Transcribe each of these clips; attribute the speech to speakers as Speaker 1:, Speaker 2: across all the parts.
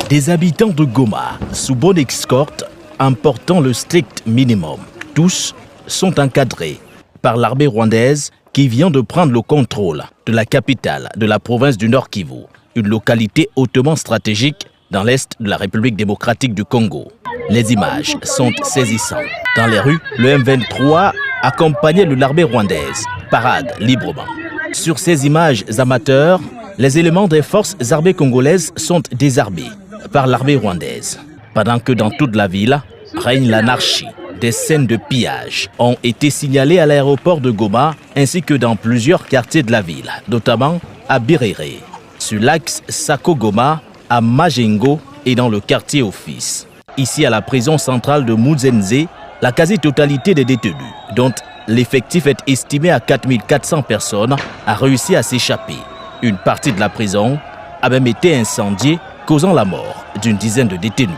Speaker 1: Des habitants de Goma, sous bonne escorte, important le strict minimum. Tous sont encadrés par l'armée rwandaise qui vient de prendre le contrôle de la capitale de la province du Nord Kivu, une localité hautement stratégique dans l'est de la République démocratique du Congo. Les images sont saisissantes. Dans les rues, le M23 accompagné de l'armée rwandaise parade librement. Sur ces images amateurs, les éléments des forces armées congolaises sont désarmés par l'armée rwandaise. Pendant que dans toute la ville règne l'anarchie. Des scènes de pillage ont été signalées à l'aéroport de Goma ainsi que dans plusieurs quartiers de la ville, notamment à Birere, sur l'axe Sako-Goma, à Majengo et dans le quartier Office. Ici à la prison centrale de Muzenze, la quasi-totalité des détenus, dont l'effectif est estimé à 4400 personnes, a réussi à s'échapper. Une partie de la prison a même été incendiée, causant la mort d'une dizaine de détenus.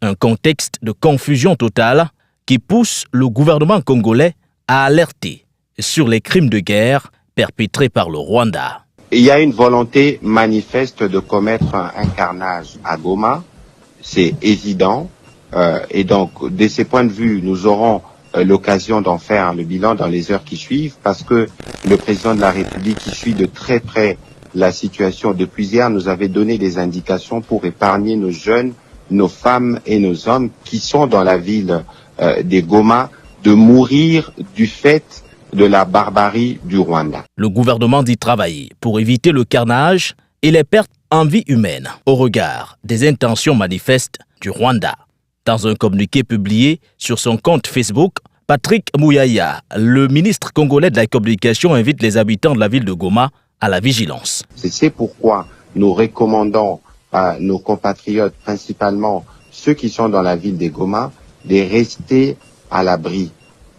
Speaker 1: Un contexte de confusion totale qui pousse le gouvernement congolais à alerter sur les crimes de guerre perpétrés par le Rwanda.
Speaker 2: Il y a une volonté manifeste de commettre un carnage à Goma, c'est évident. Et donc, de ces points de vue, nous aurons l'occasion d'en faire le bilan dans les heures qui suivent, parce que le président de la République, qui suit de très près la situation depuis hier, nous avait donné des indications pour épargner nos jeunes, nos femmes et nos hommes qui sont dans la ville des Goma de mourir du fait de la barbarie du Rwanda.
Speaker 1: Le gouvernement dit travailler pour éviter le carnage et les pertes en vie humaine au regard des intentions manifestes du Rwanda. Dans un communiqué publié sur son compte Facebook, Patrick Muyaya, le ministre congolais de la communication, invite les habitants de la ville de Goma à la vigilance.
Speaker 2: C'est pourquoi nous recommandons à nos compatriotes, principalement ceux qui sont dans la ville de Goma, de rester à l'abri,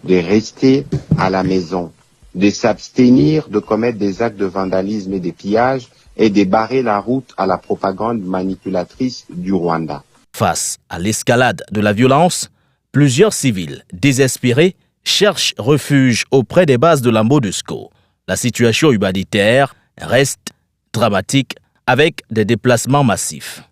Speaker 2: de rester à la maison, de s'abstenir de commettre des actes de vandalisme et de pillage et de barrer la route à la propagande manipulatrice du Rwanda.
Speaker 1: Face à l'escalade de la violence, plusieurs civils désespérés cherchent refuge auprès des bases de la MONUSCO. La situation humanitaire reste dramatique avec des déplacements massifs.